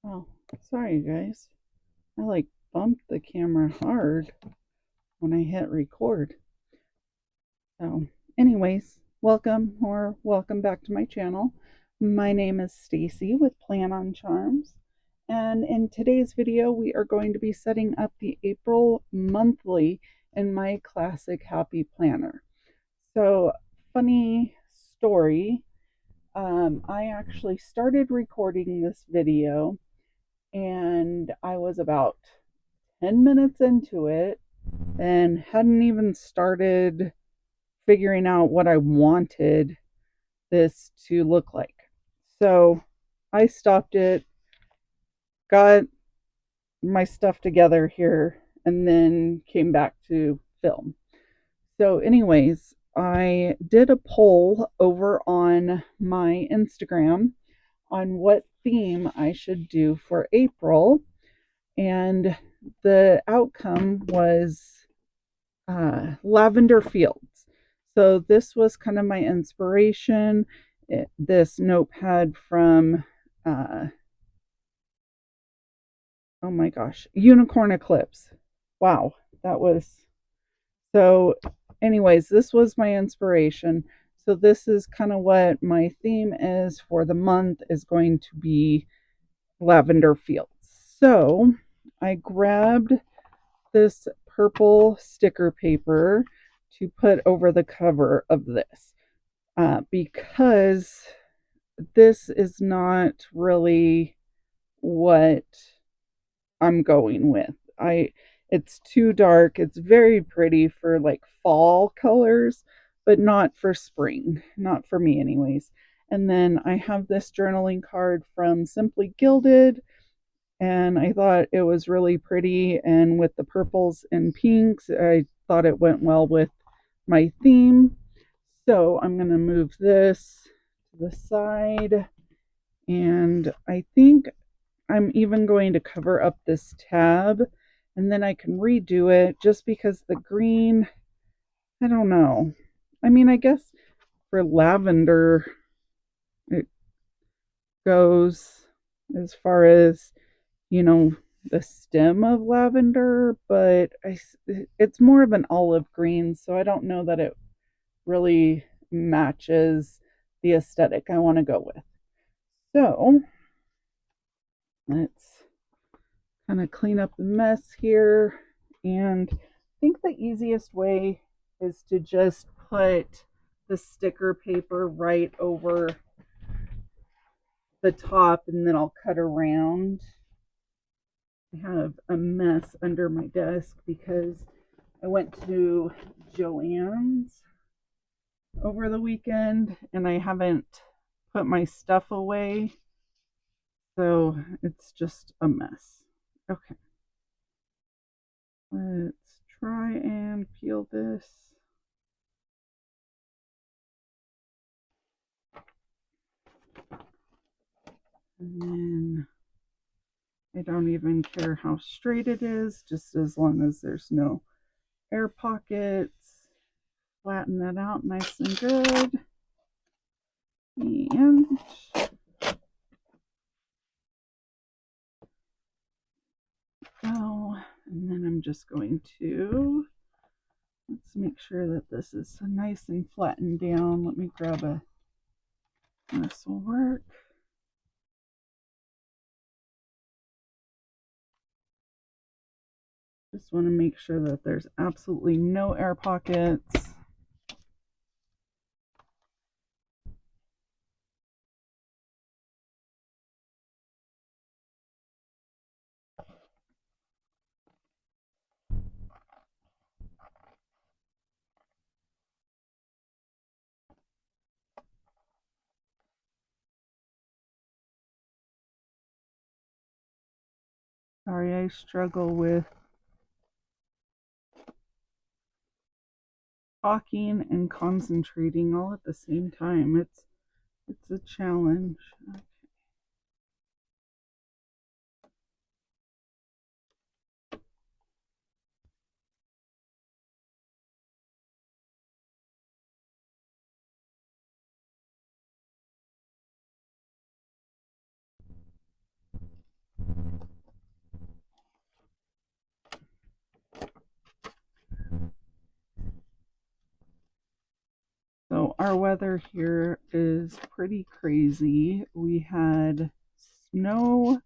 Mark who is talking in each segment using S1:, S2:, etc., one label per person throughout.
S1: Oh, sorry, you guys. I bumped the camera hard when I hit record. So, anyways, welcome back to my channel. My name is Stacy with Plan on Charms, and in today's video, we are going to be setting up the April monthly in my classic Happy Planner. So, funny story. I actually started recording this video and I was about 10 minutes into it and hadn't even started figuring out what I wanted this to look like. So I stopped it, got my stuff together here, and then came back to film. So, anyways, I did a poll over on my Instagram on what theme I should do for April, and the outcome was lavender fields. So this was kind of my inspiration. This notepad from, uh, oh my gosh, Unicorn Eclipse. Wow, that was so. Anyways, this was my inspiration. So this is kind of what my theme is for the month is going to be lavender fields. So I grabbed this purple sticker paper to put over the cover of this because this is not really what I'm going with. It's too dark. It's very pretty for like fall colors, but not for spring. Not for me anyways. And then I have this journaling card from Simply Gilded, and I thought it was really pretty, and with the purples and pinks I thought it went well with my theme. So I'm going to move this to the side, and I think I'm even going to cover up this tab and then I can redo it just because the green, I don't know. I mean, I guess for lavender it goes as far as, you know, the stem of lavender, but it's more of an olive green, so I don't know that it really matches the aesthetic I want to go with. So let's kind of clean up the mess here. And I think the easiest way is to just put the sticker paper right over the top and then I'll cut around. I have a mess under my desk because I went to Joann's over the weekend and I haven't put my stuff away. So it's just a mess. Okay. Let's try and peel this. And then I don't even care how straight it is, just as long as there's no air pockets. Flatten that out nice and good. And go. And then I'm just going to, let's make sure that this is nice and flattened down. Let me grab a, this will work. Just want to make sure that there's absolutely no air pockets. Sorry, I struggle with talking and concentrating all at the same time. It's a challenge. our weather here is pretty crazy. We had snow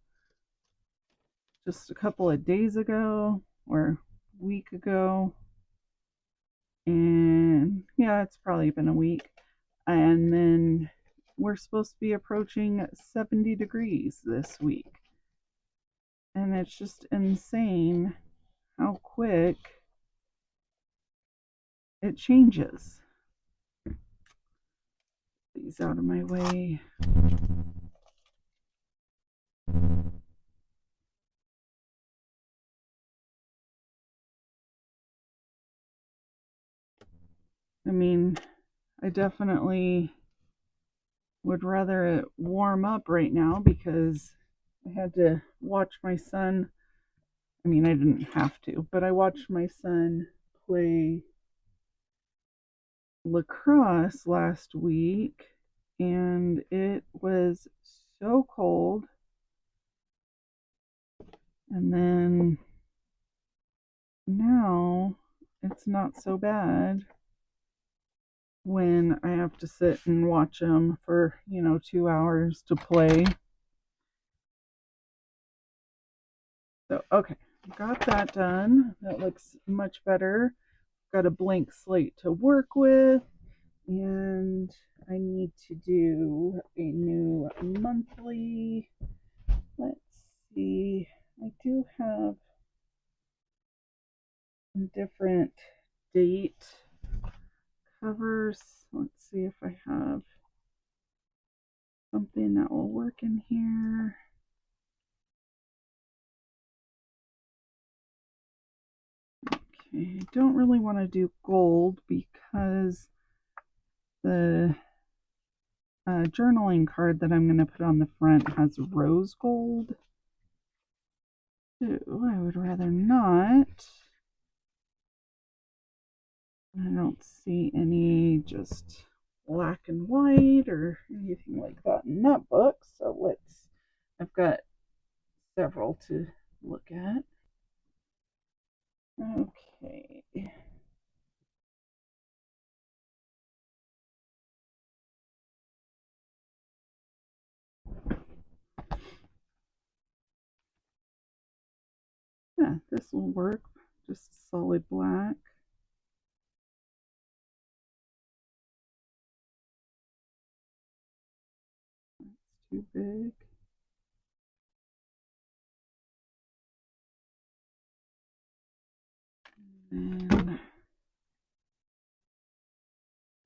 S1: just a couple of days ago or a week ago. And yeah, it's probably been a week. And then we're supposed to be approaching 70 degrees this week. And it's just insane how quick it changes. These out of my way. I mean, I definitely would rather it warm up right now because I had to watch my son. I mean, I didn't have to, but I watched my son play lacrosse last week, and it was so cold. And then now it's not so bad when I have to sit and watch him for, 2 hours to play. So, okay, got that done. That looks much better. Got a blank slate to work with, and I need to do a new monthly. Let's see, I do have different date covers. Let's see if I have something that will work in here. Okay, I don't really want to do gold because the journaling card that I'm going to put on the front has rose gold. So I would rather not. I don't see any just black and white or anything like that in that book. So I've got several to look at. Okay. Yeah, this will work. Just solid black. That's too big. And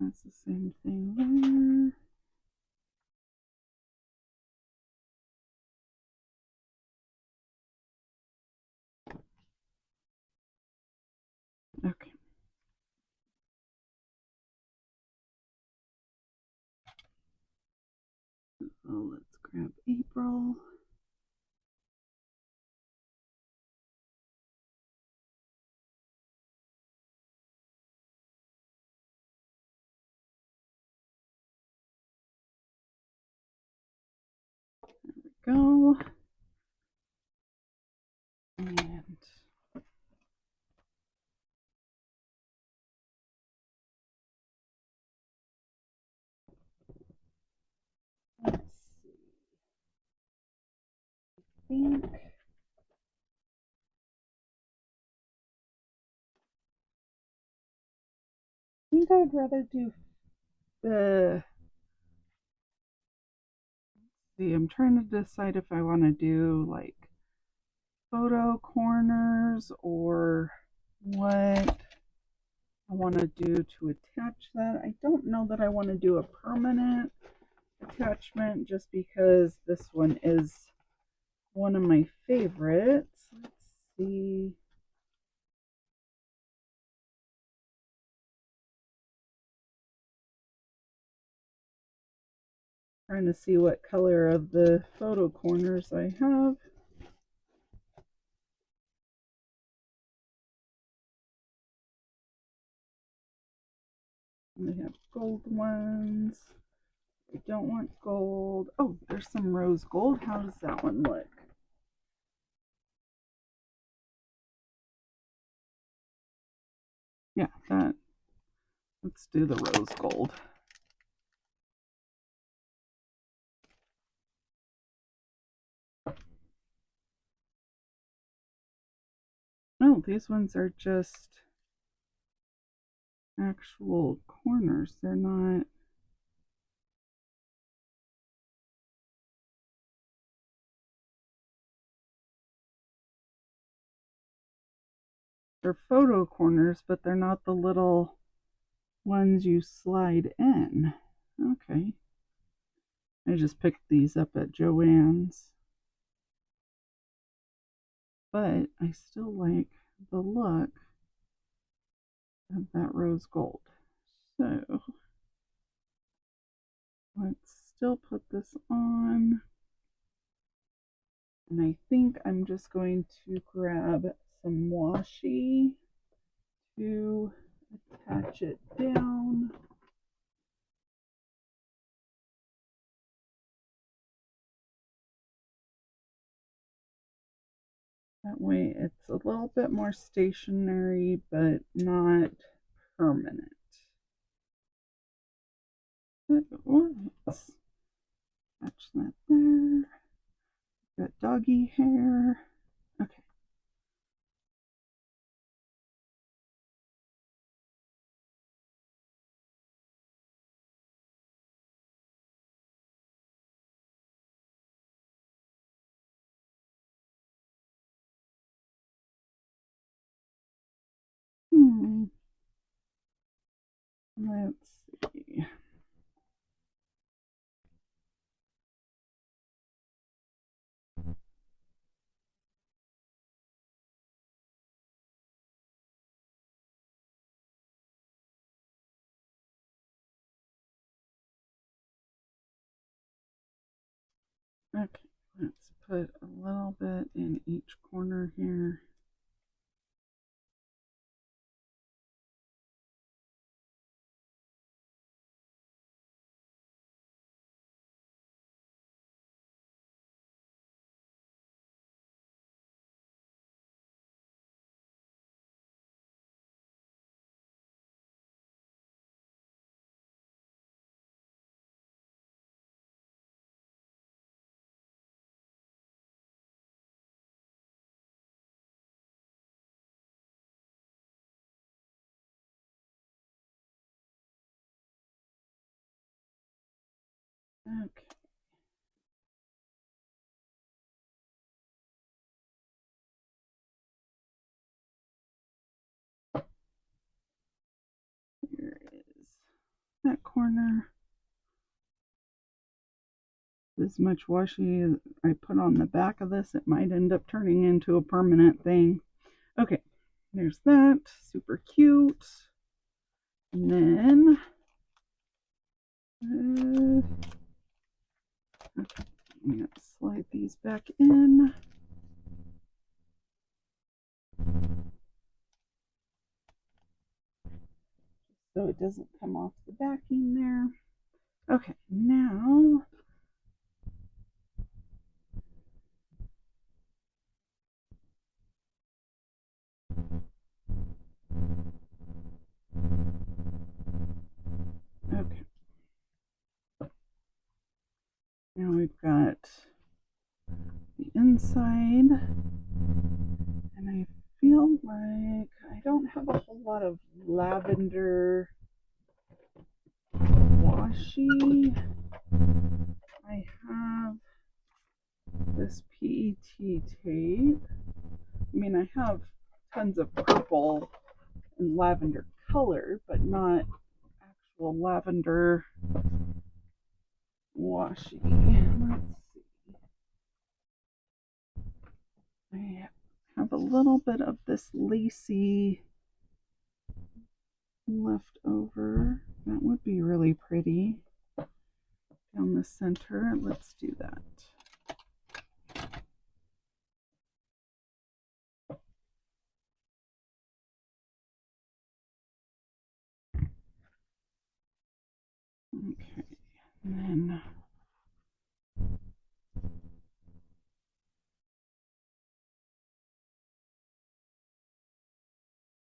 S1: that's the same thing there. Okay. So let's grab April. There we go. And let's see. I think I'd rather do the. See, I'm trying to decide if I want to do like photo corners or what I want to do to attach that. I don't know that I want to do a permanent attachment just because this one is one of my favorites. Let's see. Trying to see what color of the photo corners I have. And they have gold ones. I don't want gold. Oh, there's some rose gold. How does that one look? Yeah, that. Let's do the rose gold. Oh, these ones are just actual corners. They're not. They're photo corners, but they're not the little ones you slide in. Okay. I just picked these up at Joann's. But I still like the look of that rose gold. So let's still put this on. And I think I'm just going to grab some washi to attach it down. That way it's a little bit more stationary, but not permanent. Let's attach that there. Got doggy hair. Okay. Let's see. Okay, let's put a little bit in each corner here. Okay. Here is that corner. As much washi as I put on the back of this, it might end up turning into a permanent thing. Okay, there's that. Super cute. And then, okay, I'm going to slide these back in. So it doesn't come off the backing there. Okay, now okay. Now we've got the inside, and I feel like I don't have a whole lot of lavender washi. I have this PET tape. I mean, I have tons of purple and lavender color, but not actual lavender washi. Let's see. I have a little bit of this lacy left over. That would be really pretty down the center. Let's do that. Okay, and then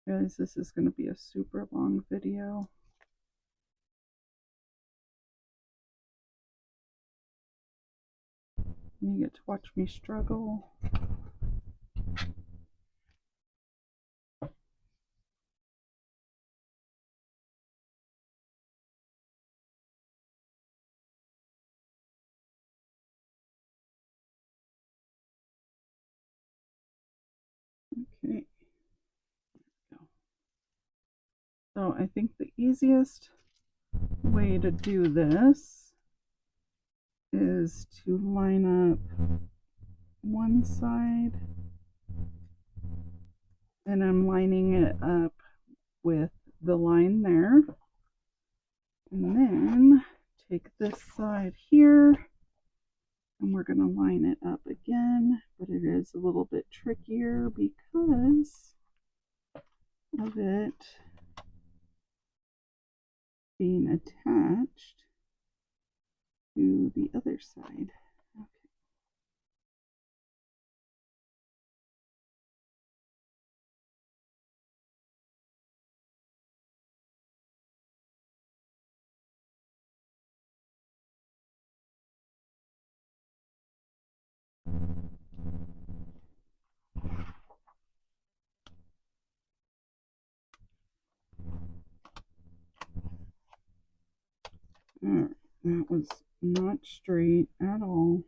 S1: guys, this is going to be a super long video. You get to watch me struggle. So I think the easiest way to do this is to line up one side, and I'm lining it up with the line there, and then take this side here and we're going to line it up again, but it is a little bit trickier because of it being attached to the other side. Okay. Alright, that was not straight at all.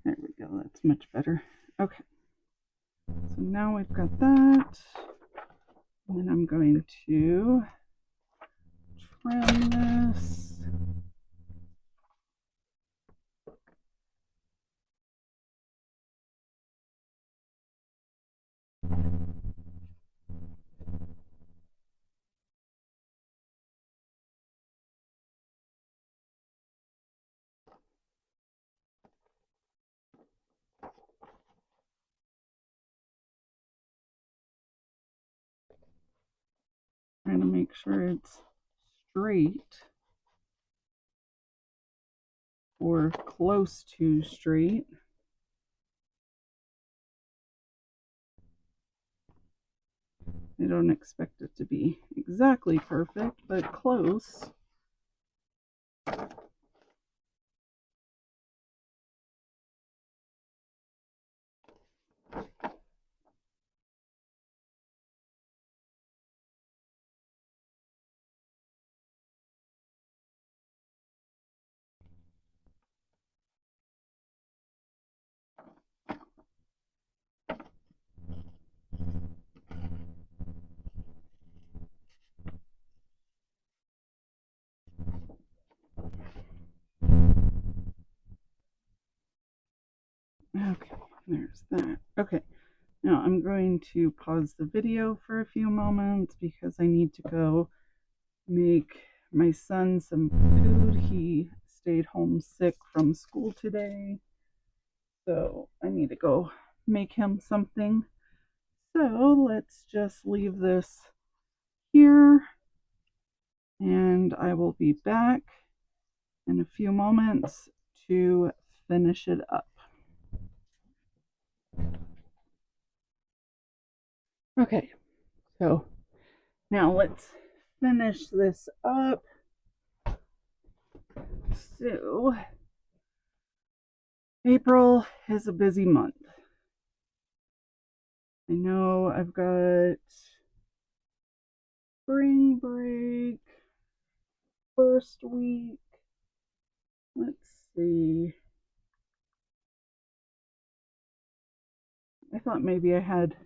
S1: There we go, that's much better. Okay, so now we've got that. And then I'm going to trim this. Trying to make sure it's straight or close to straight. I don't expect it to be exactly perfect, but close. Okay, there's that. Okay, now I'm going to pause the video for a few moments because I need to go make my son some food. He stayed home sick from school today, so I need to go make him something. So let's just leave this here, and I will be back in a few moments to finish it up. Okay, so now let's finish this up. So, April is a busy month. I know I've got spring break, first week. Let's see. I thought maybe I had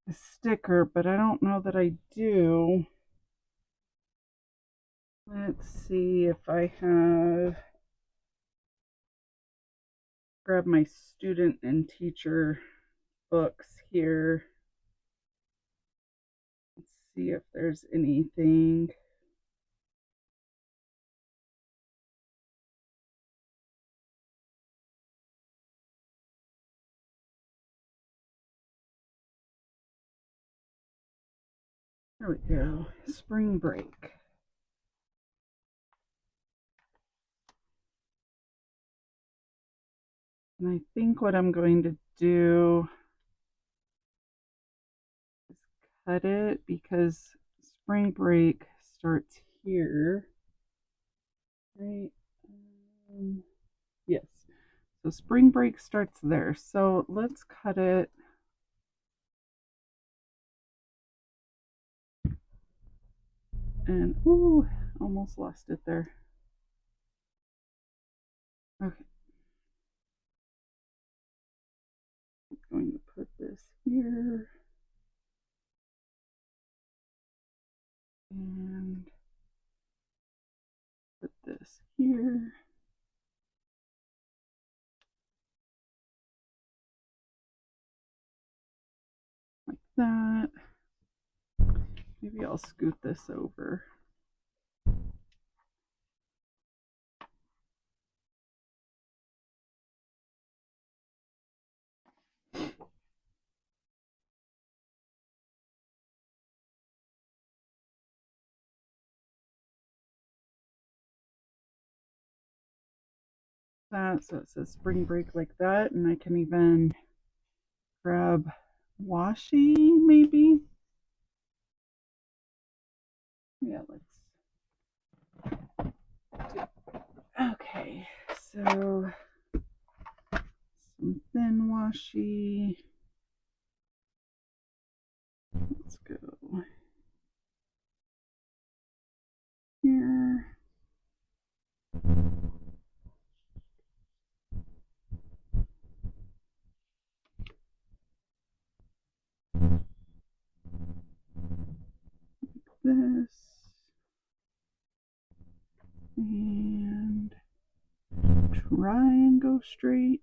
S1: a sticker, but I don't know that I do. Let's see if I have. Grab my student and teacher books here. Let's see if there's anything. There we go. Spring break. And I think what I'm going to do is cut it because spring break starts here. Right? Yes. So spring break starts there. So let's cut it. And ooh, almost lost it there. Okay. I'm going to put this here. And put this here. Like that. Maybe I'll scoot this over. That so it says spring break like that, and I can even grab washi maybe. Yeah, let's do. Okay, so some thin washi. Let's go here. This and try and go straight.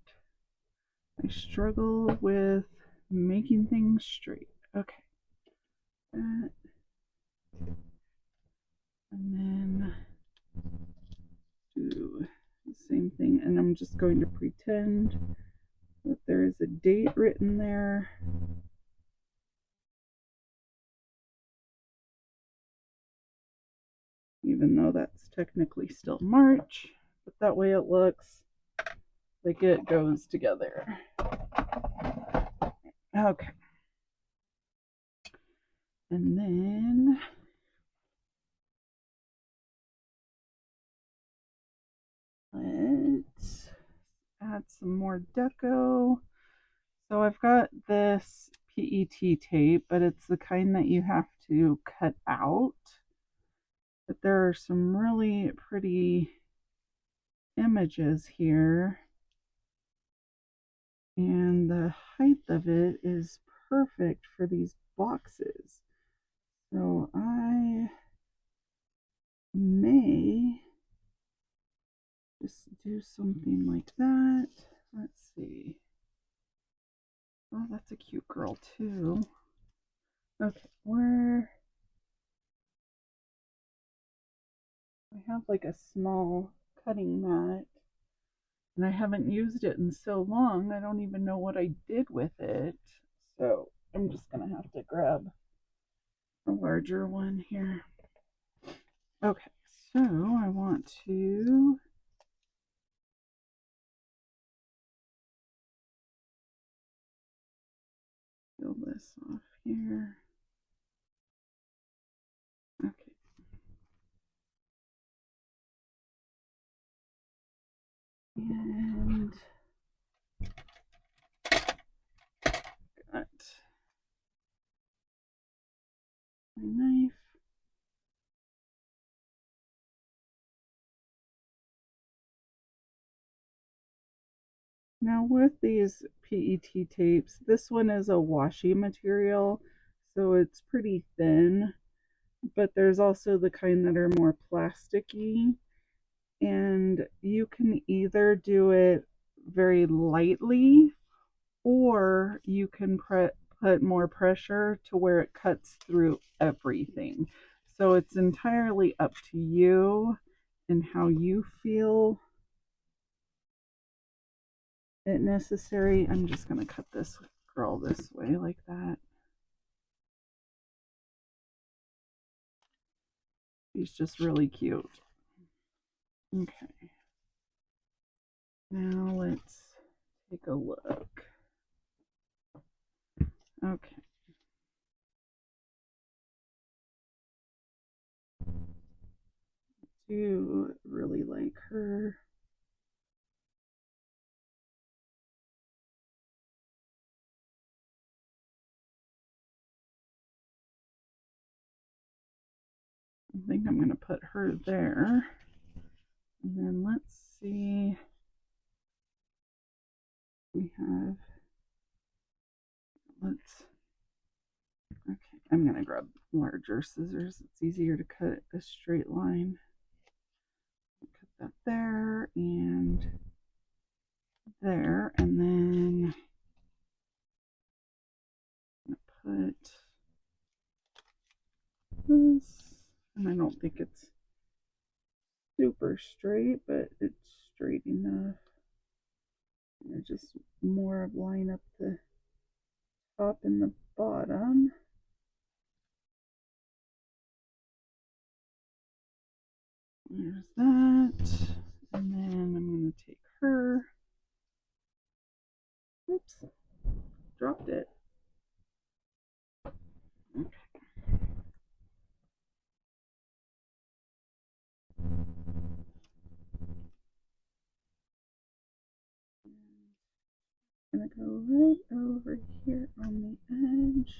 S1: I struggle with making things straight. Okay. That. And then do the same thing. And I'm just going to pretend that there is a date written there. Even though that's technically still March, but that way it looks like it goes together. Okay. And then let's add some more deco. So I've got this PET tape, but it's the kind that you have to cut out. But there are some really pretty images here. And the height of it is perfect for these boxes. So I may just do something like that. Let's see. Oh, that's a cute girl too. Okay, where I have like a small cutting mat and I haven't used it in so long, I don't even know what I did with it. So I'm just gonna have to grab a larger one here. Okay, so I want to peel this off here. Okay. And got my knife. Now with these PET tapes, this one is a washi material, so it's pretty thin, but there's also the kind that are more plasticky, and you can either do it very lightly or you can put more pressure to where it cuts through everything. So it's entirely up to you and how you feel it necessary. I'm just going to cut this girl this way like that. She's just really cute. Okay. Now let's take a look. Okay. I do really like her. I think I'm going to put her there. And then let's see. We have, okay, I'm going to grab larger scissors. It's easier to cut a straight line. Cut that there and there. And then I'm going to put this. And I don't think it's super straight, but it's straight enough. And just more line up the top and the bottom. There's that. And then I'm going to take her. Oops, dropped it. Okay. I'm going to go right over here on the edge.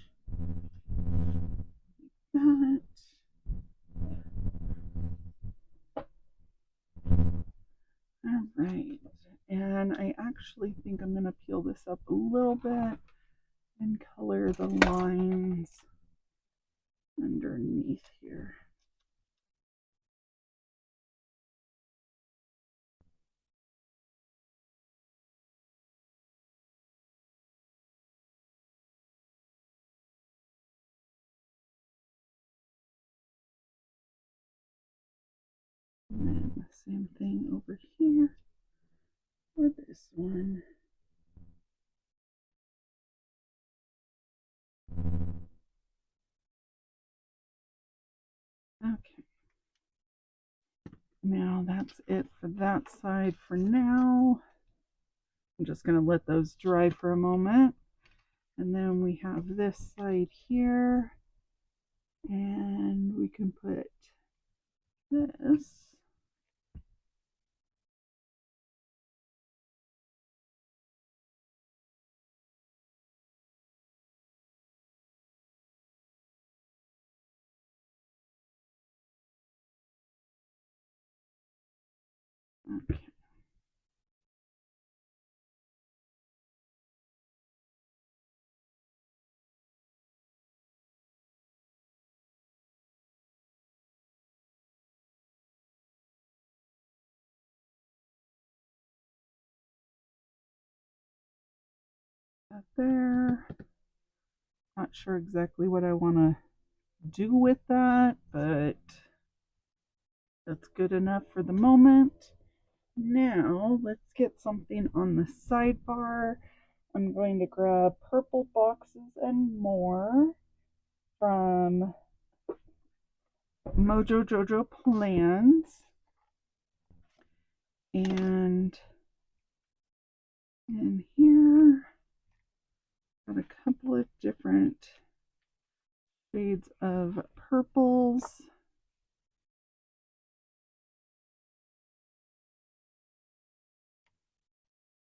S1: Like that. All right. And I actually think I'm going to peel this up a little bit and color the lines underneath here. And then the same thing over here for this one. Okay. Now that's it for that side for now. I'm just going to let those dry for a moment. And then we have this side here. And we can put this. Okay. That there. Not sure exactly what I want to do with that, but that's good enough for the moment. Now let's get something on the sidebar. I'm going to grab Purple Boxes and More from Mojo Jojo Plans. And in here, got a couple of different shades of purples.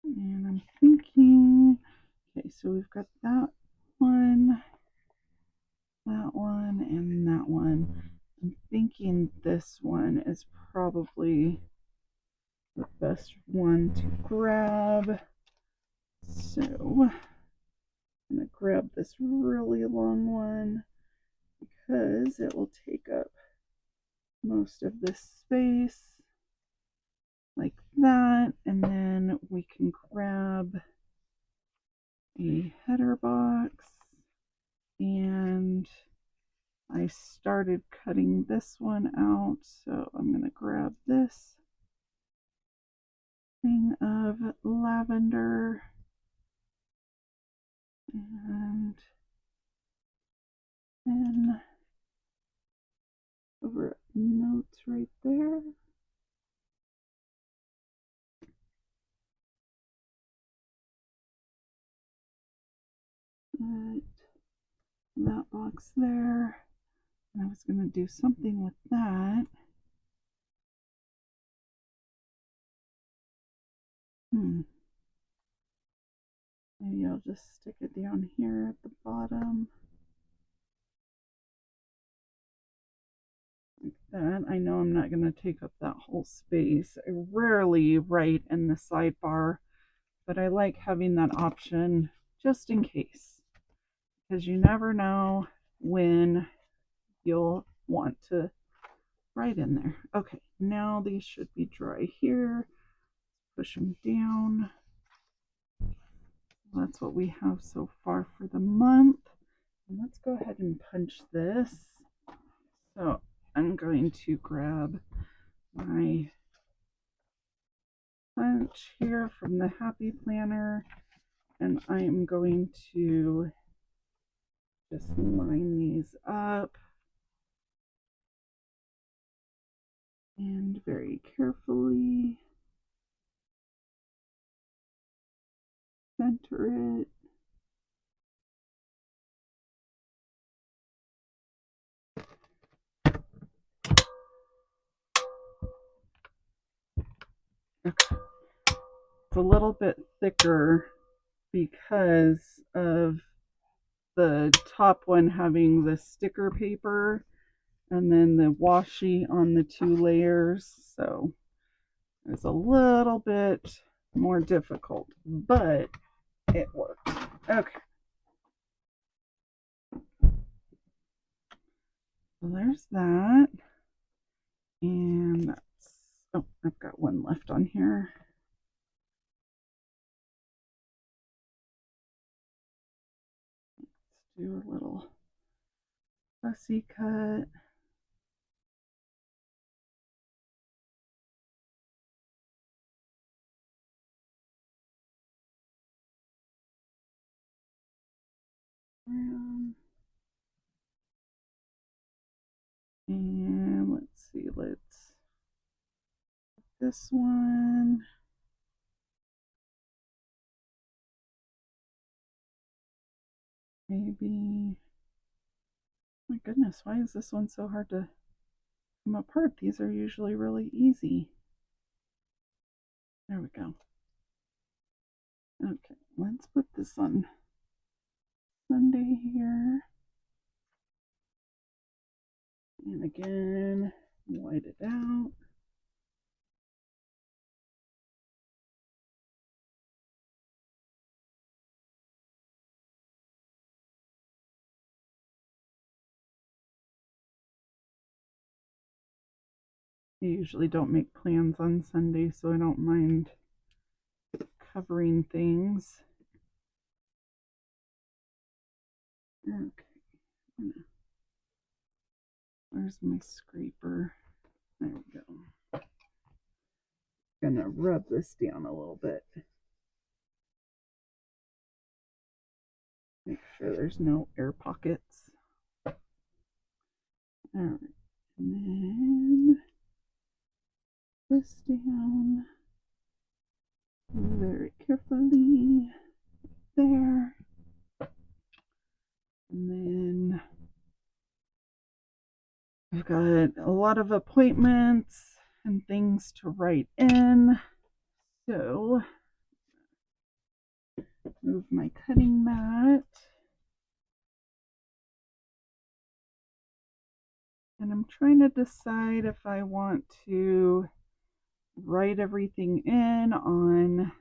S1: And I'm thinking, okay, so we've got that one, and that one. I'm thinking this one is probably the best one to grab. So I'm going to grab this really long one because it will take up most of this space like that. And then we can grab a header box, and I started cutting this one out, so I'm going to grab this thing of lavender and then over notes right there. Put that box there. And I was going to do something with that. Maybe I'll just stick it down here at the bottom. Like that. I know I'm not going to take up that whole space. I rarely write in the sidebar, but I like having that option just in case, because you never know when you'll want to write in there. Okay, now these should be dry here. Push them down. That's what we have so far for the month. And let's go ahead and punch this. So I'm going to grab my punch here from the Happy Planner, and I am going to just line these up and very carefully center it. Okay. It's a little bit thicker because of the top one having the sticker paper and then the washi on the 2 layers. So it's a little bit more difficult, but it worked. Okay. So there's that. And that's, oh, I've got one left on here. Let's do a little fussy cut. And let's see, let's this one. Maybe, my goodness, why is this one so hard to come apart? These are usually really easy. There we go. Okay, let's put this on Sunday here. And again, white it out. I usually don't make plans on Sunday, so I don't mind covering things. Okay. Where's my scraper? There we go. Gonna rub this down a little bit. Make sure there's no air pockets. All right. And then this down very carefully there. And then I've got a lot of appointments and things to write in. So move my cutting mat. And I'm trying to decide if I want to write everything in on,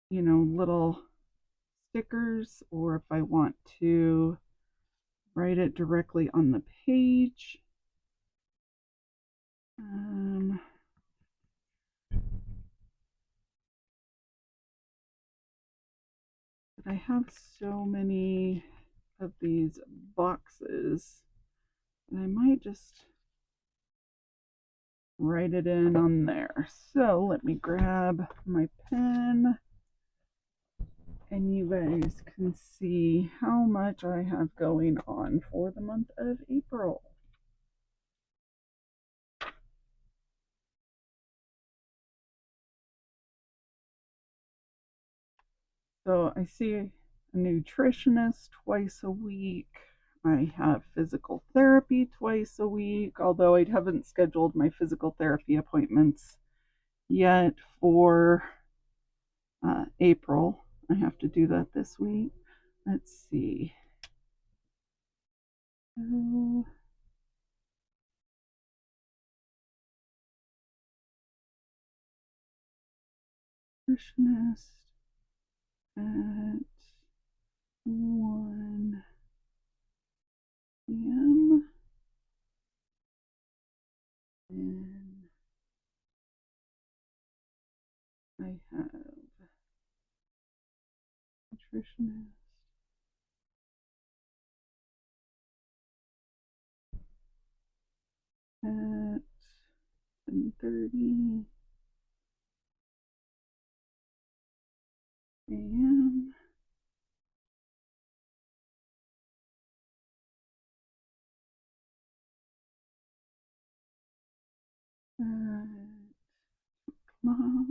S1: you know, little stickers, or if I want to write it directly on the page. But I have so many of these boxes, and I might just write it in on there. So let me grab my pen, and you guys can see how much I have going on for the month of April. So I see a nutritionist twice a week. I have physical therapy twice a week, although I haven't scheduled my physical therapy appointments yet for April. I have to do that this week. Let's see. nutritionist at 1 p.m. and I have nutritionist at 10:30 a.m. O'clock.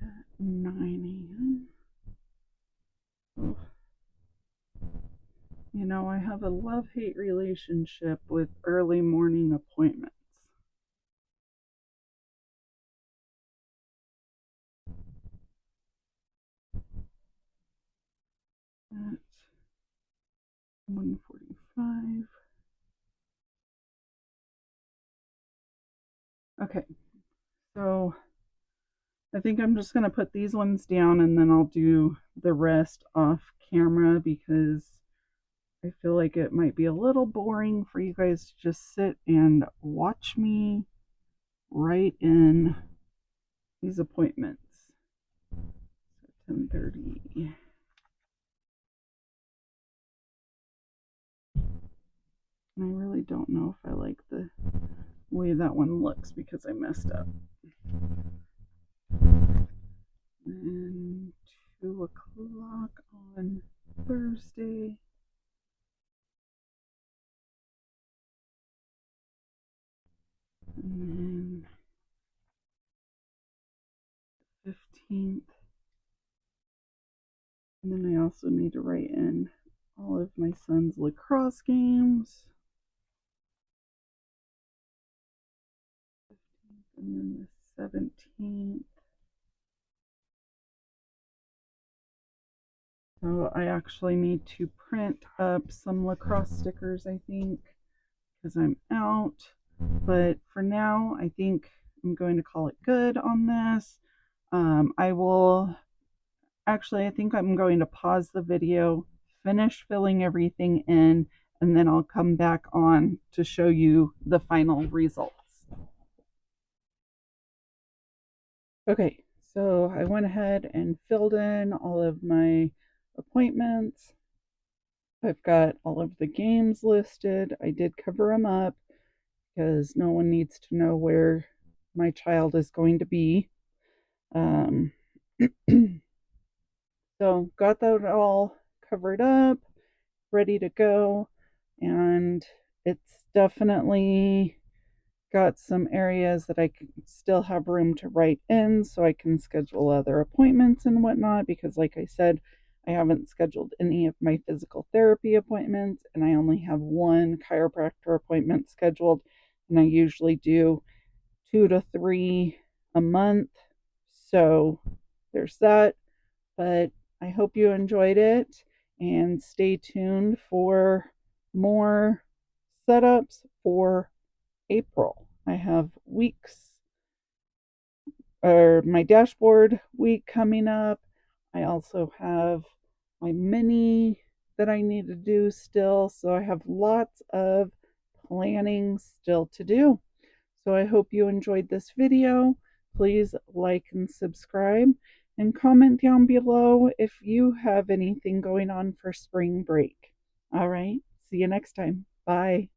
S1: At 9 a.m. You know, I have a love-hate relationship with early morning appointments. At 1:45. Okay, so I think I'm just going to put these ones down and then I'll do the rest off camera because I feel like it might be a little boring for you guys to just sit and watch me write in these appointments. So 10:30. And I really don't know if I like the way that one looks because I messed up. And 2 o'clock on Thursday. And then 15th. And then I also need to write in all of my son's lacrosse games. And then the 17th. So I actually need to print up some lacrosse stickers, I think, because I'm out. But for now, I think I'm going to call it good on this. I think I'm going to pause the video, finish filling everything in, and then I'll come back on to show you the final results. Okay, so I went ahead and filled in all of my appointments. I've got all of the games listed. I did cover them up because no one needs to know where my child is going to be. So got that all covered up, ready to go, and it's definitely got some areas that I can still have room to write in so I can schedule other appointments and whatnot because like I said, I haven't scheduled any of my physical therapy appointments and I only have one chiropractor appointment scheduled and I usually do 2 to 3 a month. So there's that, but I hope you enjoyed it and stay tuned for more setups for April. I have my dashboard week coming up. I also have my mini that I need to do still. So I have lots of planning still to do. So I hope you enjoyed this video. Please like and subscribe and comment down below if you have anything going on for spring break. All right, see you next time. Bye.